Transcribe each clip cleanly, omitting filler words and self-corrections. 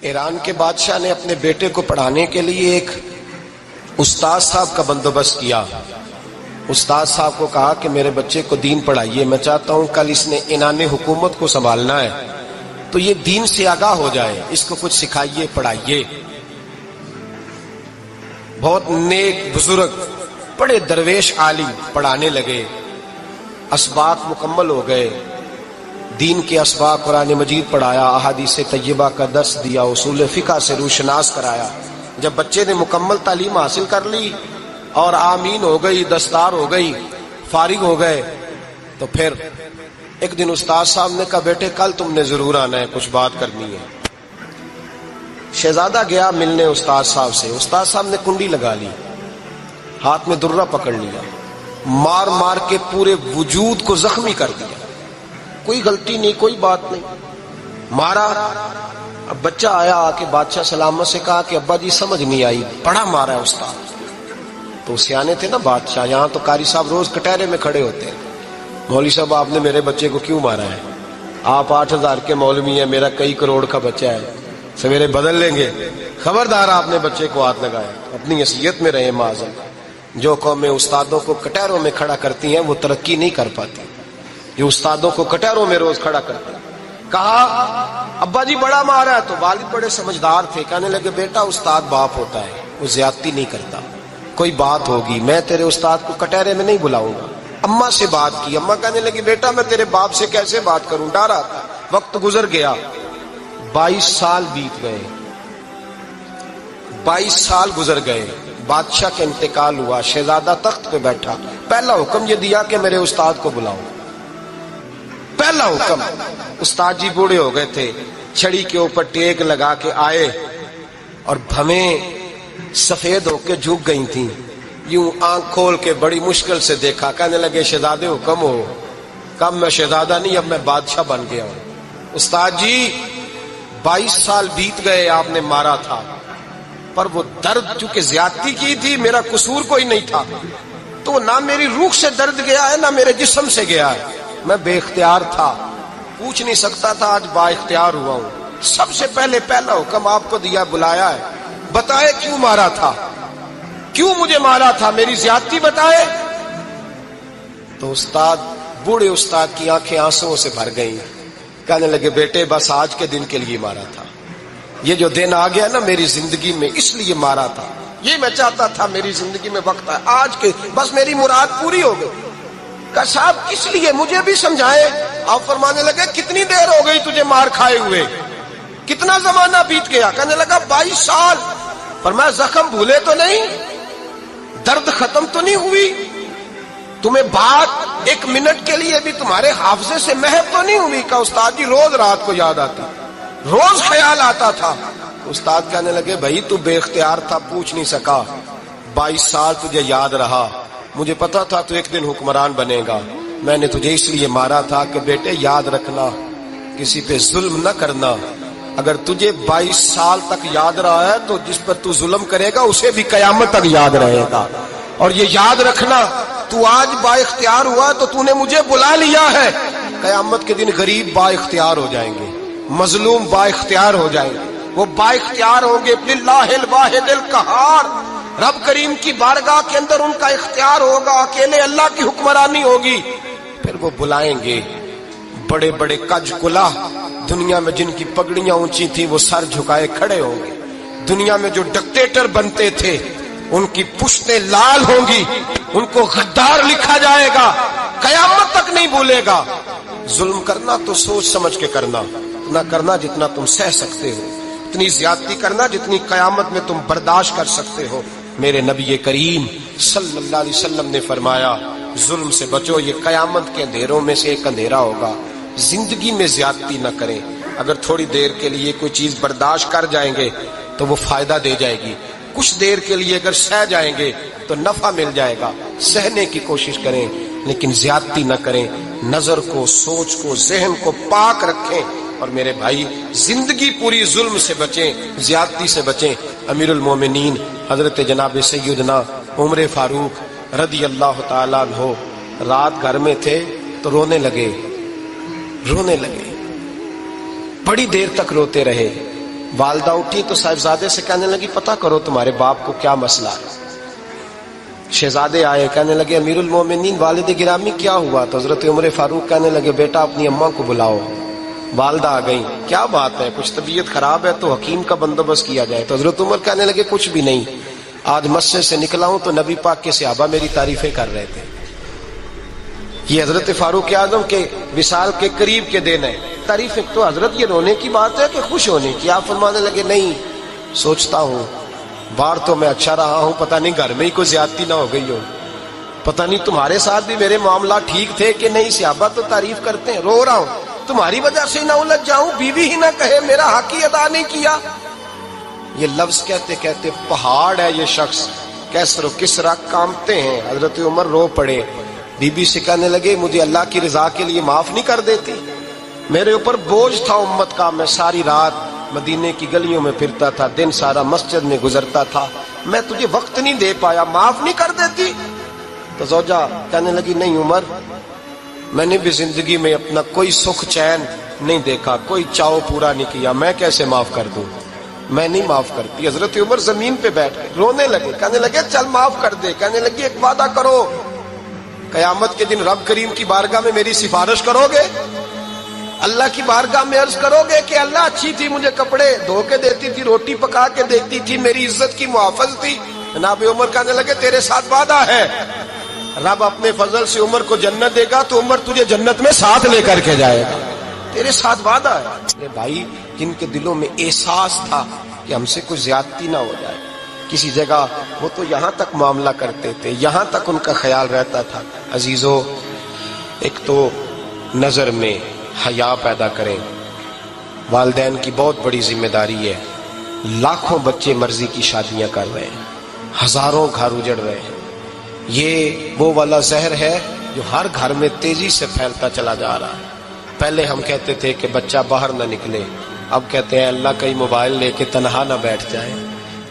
ایران کے بادشاہ نے اپنے بیٹے کو پڑھانے کے لیے ایک استاد صاحب کا بندوبست کیا۔ استاد صاحب کو کہا کہ میرے بچے کو دین پڑھائیے، میں چاہتا ہوں کل اس نے عنان حکومت کو سنبھالنا ہے تو یہ دین سے آگاہ ہو جائے، اس کو کچھ سکھائیے، پڑھائیے۔ بہت نیک بزرگ بڑے درویش عالم پڑھانے لگے، اسباق مکمل ہو گئے، دین کے اسباق قرآن مجید پڑھایا، احادیث طیبہ کا درس دیا، اصول فقہ سے روشناس کرایا۔ جب بچے نے مکمل تعلیم حاصل کر لی اور آمین ہو گئی، دستار ہو گئی، فارغ ہو گئے، تو پھر ایک دن استاد صاحب نے کہا بیٹے کل تم نے ضرور آنا ہے، کچھ بات کرنی ہے۔ شہزادہ گیا ملنے استاد صاحب سے، استاد صاحب نے کنڈی لگا لی، ہاتھ میں درہ پکڑ لیا، مار مار کے پورے وجود کو زخمی کر دیا، کوئی غلطی نہیں، کوئی بات نہیں، مارا۔ اب بچہ آیا آ کے بادشاہ سلامت سے کہا کہ ابا جی سمجھ نہیں آئی، بڑا مارا ہے استاد۔ تو سیانے تھے نا بادشاہ، یہاں تو قاری صاحب روز کٹہرے میں کھڑے ہوتے ہیں، مولوی صاحب آپ نے میرے بچے کو کیوں مارا ہے؟ آپ 8,000 کے مولوی ہیں، میرا کئی کروڑ کا بچہ ہے، سویرے بدل لیں گے، خبردار آپ نے بچے کو ہاتھ لگایا، اپنی حیثیت میں رہے معاذ۔ جو قومیں استادوں کو کٹہروں میں کھڑا کرتی ہیں وہ ترقی نہیں کر پاتی، جو استادوں کو کٹہروں میں روز کھڑا کرتے ہیں۔ کہا ابا جی بڑا مارا ہے، تو والد بڑے سمجھدار تھے، کہنے لگے بیٹا استاد باپ ہوتا ہے، وہ زیادتی نہیں کرتا، کوئی بات ہوگی میں تیرے استاد کو کٹہرے میں نہیں بلاؤں گا۔ اماں سے بات کی، اماں کہنے لگی بیٹا میں تیرے باپ سے کیسے بات کروں، ڈر آتا۔ وقت گزر گیا، 22 سال بیت گئے، 22 سال گزر گئے، بادشاہ کا انتقال ہوا، شہزادہ تخت پہ بیٹھا، پہلا حکم یہ دیا کہ میرے استاد کو بلاؤ، پہلا حکم۔ استاد جی بوڑھے ہو گئے تھے، چھڑی کے اوپر ٹیک لگا کے آئے اور بھویں سفید ہو کے جھک گئی تھیں، یوں آنکھ کھول کے بڑی مشکل سے دیکھا، کہنے لگے شہزادے حکم ہو۔ کب میں شہزادہ نہیں، اب میں بادشاہ بن گیا ہوں۔ استاد جی 22 سال بیت گئے، آپ نے مارا تھا، پر وہ درد چونکہ زیادتی کی تھی، میرا قصور کوئی نہیں تھا، تو نہ میری روح سے درد گیا ہے نہ میرے جسم سے گیا ہے، میں بے اختیار تھا، پوچھ نہیں سکتا تھا، آج با اختیار ہوا ہوں۔ سب سے پہلے پہلا حکم آپ کو دیا، بلایا ہے، بتائے کیوں مارا تھا، کیوں مجھے مارا تھا، میری زیادتی بتائے۔ تو استاد بوڑھے استاد کی آنکھیں آنسوؤں سے بھر گئیں، کہنے لگے بیٹے بس آج کے دن کے لیے مارا تھا، یہ جو دن آ گیا نا میری زندگی میں اس لیے مارا تھا، یہ میں چاہتا تھا میری زندگی میں وقت ہے، آج کے بس میری مراد پوری ہو گئی۔ کہا صاحب کس لیے، مجھے بھی سمجھائے۔ آپ فرمانے لگے کتنی دیر ہو گئی تجھے مار کھائے ہوئے، کتنا زمانہ بیت گیا؟ کہنے لگا 22 سال۔ فرمایا زخم بھولے تو نہیں، درد ختم تو نہیں ہوئی، تمہیں بات 1 منٹ کے لیے بھی تمہارے حافظے سے محو تو نہیں ہوئی؟ کہا استاد جی روز رات کو یاد آتی، روز خیال آتا تھا۔ استاد کہنے لگے بھائی تو بے اختیار تھا، پوچھ نہیں سکا، 22 سال تجھے یاد رہا، مجھے پتا تھا تو ایک دن حکمران بنے گا، میں نے تجھے اس لیے مارا تھا کہ بیٹے یاد رکھنا، کسی پہ ظلم نہ کرنا، اگر تجھے 22 سال تک یاد رہا ہے تو جس پر تو ظلم کرے گا اسے بھی قیامت تک یاد رہے گا، اور یہ یاد رکھنا تو آج با اختیار ہوا تو تو نے مجھے بلا لیا ہے، قیامت کے دن غریب با اختیار ہو جائیں گے، مظلوم با اختیار ہو جائیں گے، وہ با اختیار ہوں گے للہ الواحد القہار، رب کریم کی بارگاہ کے اندر ان کا اختیار ہوگا، اکیلے اللہ کی حکمرانی ہوگی۔ پھر وہ بلائیں گے بڑے بڑے کج کلا، دنیا میں جن کی پگڑیاں اونچی تھیں وہ سر جھکائے کھڑے ہوں گے، دنیا میں جو ڈکٹیٹر بنتے تھے ان کی پشتیں لال ہوں گی، ان کو غدار لکھا جائے گا، قیامت تک نہیں بھولے گا۔ ظلم کرنا تو سوچ سمجھ کے کرنا، اتنا کرنا جتنا تم سہ سکتے ہو، اتنی زیادتی کرنا جتنی قیامت میں تم برداشت کر سکتے ہو۔ میرے نبی کریم صلی اللہ علیہ وسلم نے فرمایا ظلم سے بچو، یہ قیامت کے اندھیروں میں سے ایک اندھیرا ہوگا۔ زندگی میں زیادتی نہ کریں، اگر تھوڑی دیر کے لیے کوئی چیز برداشت کر جائیں گے تو وہ فائدہ دے جائے گی، کچھ دیر کے لیے اگر سہ جائیں گے تو نفع مل جائے گا، سہنے کی کوشش کریں لیکن زیادتی نہ کریں، نظر کو، سوچ کو، ذہن کو پاک رکھیں، اور میرے بھائی زندگی پوری ظلم سے بچیں، زیادتی سے بچیں۔ امیر المومنین حضرت جناب سیدنا عمر فاروق رضی اللہ تعالیٰ عنہ رات گھر میں تھے تو رونے لگے، بڑی دیر تک روتے رہے، والدہ اٹھی تو صاحبزادے سے کہنے لگی پتہ کرو تمہارے باپ کو کیا مسئلہ ہے۔ شہزادے آئے، کہنے لگے امیر المومنین والد گرامی کیا ہوا؟ تو حضرت عمر فاروق کہنے لگے بیٹا اپنی اماں کو بلاؤ۔ والدہ آ گئی، کیا بات ہے، کچھ طبیعت خراب ہے تو حکیم کا بندوبست کیا جائے۔ تو حضرت عمر کہنے لگے کچھ بھی نہیں، آج مسجد سے نکلا ہوں تو نبی پاک کے صحابہ میری تعریفیں کر رہے تھے۔ یہ حضرت فاروق اعظم کے وصال کے قریب کے دن ہے۔ تعریفیں تو حضرت یہ رونے کی بات ہے کہ خوش ہونے کی؟ آپ فرمانے لگے نہیں، سوچتا ہوں باہر تو میں اچھا رہا ہوں، پتہ نہیں گھر میں ہی کوئی زیادتی نہ ہو گئی ہو، پتہ نہیں تمہارے ساتھ بھی میرے معاملات ٹھیک تھے کہ نہیں، صحابہ تو تعریف کرتے ہیں، رو رہا ہوں تمہاری وجہ سے نہ الجھ جاؤں، بیوی ہی نہ کہے میرا حق ہی ادا نہیں کیا۔ یہ لفظ کہتے کہتے پہاڑ ہے یہ شخص، کیسر و کسرا کانپتے ہیں۔ حضرت عمر رو پڑے، بی بی سے کہنے لگے مجھے اللہ کی رضا کے لیے معاف نہیں کر دیتی؟ میرے اوپر بوجھ تھا امت کا، میں ساری رات مدینے کی گلیوں میں پھرتا تھا، دن سارا مسجد میں گزرتا تھا، میں تجھے وقت نہیں دے پایا، معاف نہیں کر دیتی؟ تو زوجہ کہنے لگی نہیں عمر، میں نے بھی زندگی میں اپنا کوئی سکھ چین نہیں دیکھا، کوئی چاؤ پورا نہیں کیا، میں کیسے معاف کر دوں، میں نہیں معاف کرتی۔ حضرت عمر زمین پہ بیٹھ گئے، رونے لگے، کہنے لگے چل معاف کر دے۔ کہنے لگی ایک وعدہ کرو، قیامت کے دن رب کریم کی بارگاہ میں میری سفارش کرو گے؟ اللہ کی بارگاہ میں عرض کرو گے کہ اللہ اچھی تھی، مجھے کپڑے دھو کے دیتی تھی، روٹی پکا کے دیتی تھی، میری عزت کی محافظ تھی؟ جناب عمر کہنے لگے تیرے ساتھ وعدہ ہے، رب اپنے فضل سے عمر کو جنت دے گا تو عمر تجھے جنت میں ساتھ لے کر کے جائے گا، تیرے ساتھ وعدہ ہے۔ یہ بھائی جن کے دلوں میں احساس تھا کہ ہم سے کوئی زیادتی نہ ہو جائے کسی جگہ، وہ تو یہاں تک معاملہ کرتے تھے، یہاں تک ان کا خیال رہتا تھا۔ عزیزو، ایک تو نظر میں حیا پیدا کریں، والدین کی بہت بڑی ذمہ داری ہے۔ لاکھوں بچے مرضی کی شادیاں کر رہے ہیں، ہزاروں گھر اجڑ رہے ہیں، یہ وہ والا زہر ہے جو ہر گھر میں تیزی سے پھیلتا چلا جا رہا ہے۔ پہلے ہم کہتے تھے کہ بچہ باہر نہ نکلے، اب کہتے ہیں اللہ کہیں موبائل لے کے تنہا نہ بیٹھ جائے،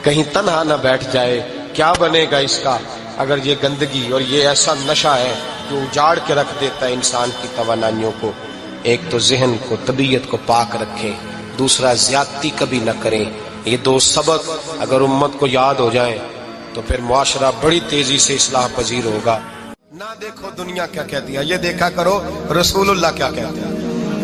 کہیں تنہا نہ بیٹھ جائے، کیا بنے گا اس کا اگر یہ گندگی اور یہ ایسا نشہ ہے جو اجاڑ کے رکھ دیتا ہے انسان کی توانائیوں کو۔ ایک تو ذہن کو، طبیعت کو پاک رکھیں، دوسرا زیادتی کبھی نہ کریں۔ یہ دو سبق اگر امت کو یاد ہو جائیں تو پھر معاشرہ بڑی تیزی سے اصلاح پذیر ہوگا۔ نہ دیکھو دنیا کیا کہتی ہے، یہ دیکھا کرو رسول اللہ کیا کہتے ہیں۔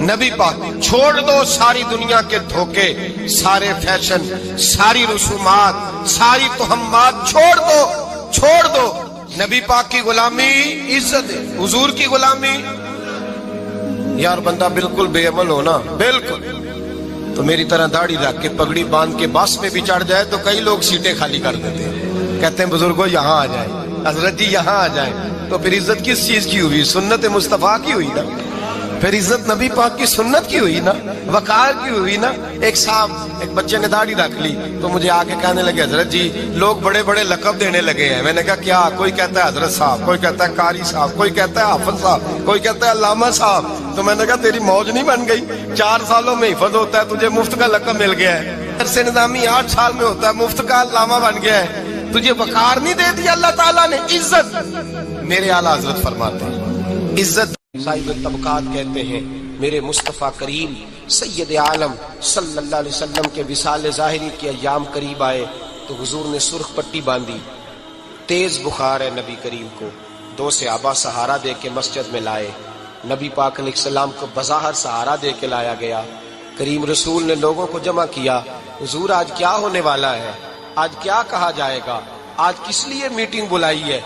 نبی پاک چھوڑ دو ساری دنیا کے دھوکے، سارے فیشن، ساری رسومات، ساری تہمات چھوڑ دو۔ نبی پاک کی غلامی عزت ہے، حضور کی غلامی۔ یار بندہ بالکل بے عمل ہونا، بالکل تو میری طرح داڑھی رکھ کے پگڑی باندھ کے بس میں بھی چڑھ جائے تو کئی لوگ سیٹیں خالی کر دیتے ہیں، کہتے ہیں بزرگوں یہاں آ جائیں، حضرت جی یہاں آ جائیں، تو پھر عزت کس چیز کی ہوئی؟ سنت مصطفیٰ کی ہوئی نا، پھر عزت نبی پاک کی سنت کی ہوئی نا، وقار کی ہوئی نا۔ ایک صاحب، ایک بچے نے داڑھی رکھ لی تو مجھے آ کے کہنے لگے حضرت جی لوگ بڑے بڑے لقب دینے لگے ہیں۔ میں نے کہا کیا؟ کوئی کہتا ہے حضرت صاحب، کوئی کہتا ہے قاری صاحب، کوئی کہتا ہے حافظ صاحب، کوئی کہتا ہے علامہ صاحب۔ تو میں نے کہا تیری موج نہیں بن گئی، 4 سالوں میں حفظ ہوتا ہے، تجھے مفت کا لقب مل گیا ہے، عرصے نظامی 8 سال میں ہوتا ہے، مفت کا علامہ بن گیا ہے، تجھے وقار نہیں دے دیا اللہ تعالیٰ نے، عزت۔ میرے اعلیٰ حضرت فرماتے ہیں عزت صاحب طبقات کہتے ہیں، میرے مصطفیٰ کریم سید عالم صلی اللہ علیہ وسلم کے وصال ظاہری کے ایام قریب آئے تو حضور نے سرخ پٹی باندھی، تیز بخار ہے نبی کریم کو، 2 صحابہ سہارا دے کے مسجد میں لائے، نبی پاک علیہ السلام کو بظاہر سہارا دے کے لایا گیا۔ کریم رسول نے لوگوں کو جمع کیا، حضور آج کیا ہونے والا ہے، آج کیا کہا جائے گا، آج کس لیے میٹنگ بلائی ہے؟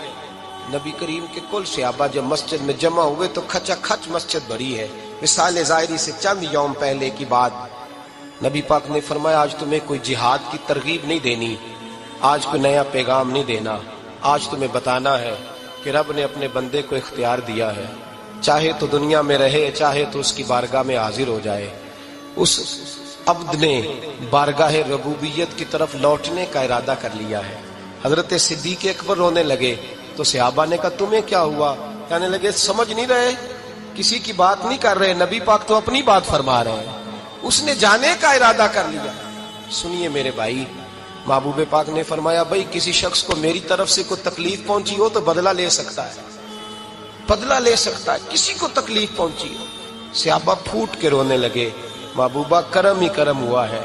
نبی کریم کے کل صحابہ جب مسجد میں جمع ہوئے تو کھچا کھچ مسجد بھری ہے۔ وصال ظاہری سے چند یوم پہلے کی بات، نبی پاک نے فرمایا آج تمہیں کوئی جہاد کی ترغیب نہیں دینی، آج کوئی نیا پیغام نہیں دینا، آج تمہیں بتانا ہے کہ رب نے اپنے بندے کو اختیار دیا ہے، چاہے تو دنیا میں رہے، چاہے تو اس کی بارگاہ میں حاضر ہو جائے۔ اس عبد نے بارگاہ ربوبیت کی طرف لوٹنے کا ارادہ کر لیا ہے۔ حضرت صدیق اکبر رونے لگے تو صحابہ نے کہا تمہیں کیا ہوا؟ کہنے لگے سمجھ نہیں رہے، کسی کی بات نہیں کر رہے، نبی پاک تو اپنی بات فرما رہے ہیں، اس نے جانے کا ارادہ کر لیا۔ سنیے میرے بھائی، محبوب پاک نے فرمایا بھائی کسی شخص کو میری طرف سے کوئی تکلیف پہنچی ہو تو بدلہ لے سکتا ہے، بدلہ لے سکتا ہے، کسی کو تکلیف پہنچی ہو۔ صحابہ پھوٹ کے رونے لگے، محبوبہ کرم ہی کرم ہوا ہے،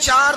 4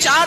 4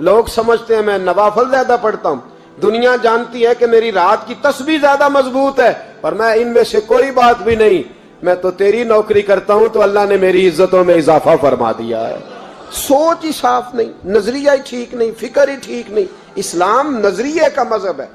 لوگ سمجھتے ہیں میں نوافل زیادہ پڑھتا ہوں، دنیا جانتی ہے کہ میری رات کی تسبیح زیادہ مضبوط ہے، اور میں ان میں سے کوئی بات بھی نہیں، میں تو تیری نوکری کرتا ہوں تو اللہ نے میری عزتوں میں اضافہ فرما دیا ہے۔ سوچ ہی صاف نہیں، نظریہ ہی ٹھیک نہیں، فکر ہی ٹھیک نہیں۔ اسلام نظریے کا مذہب ہے۔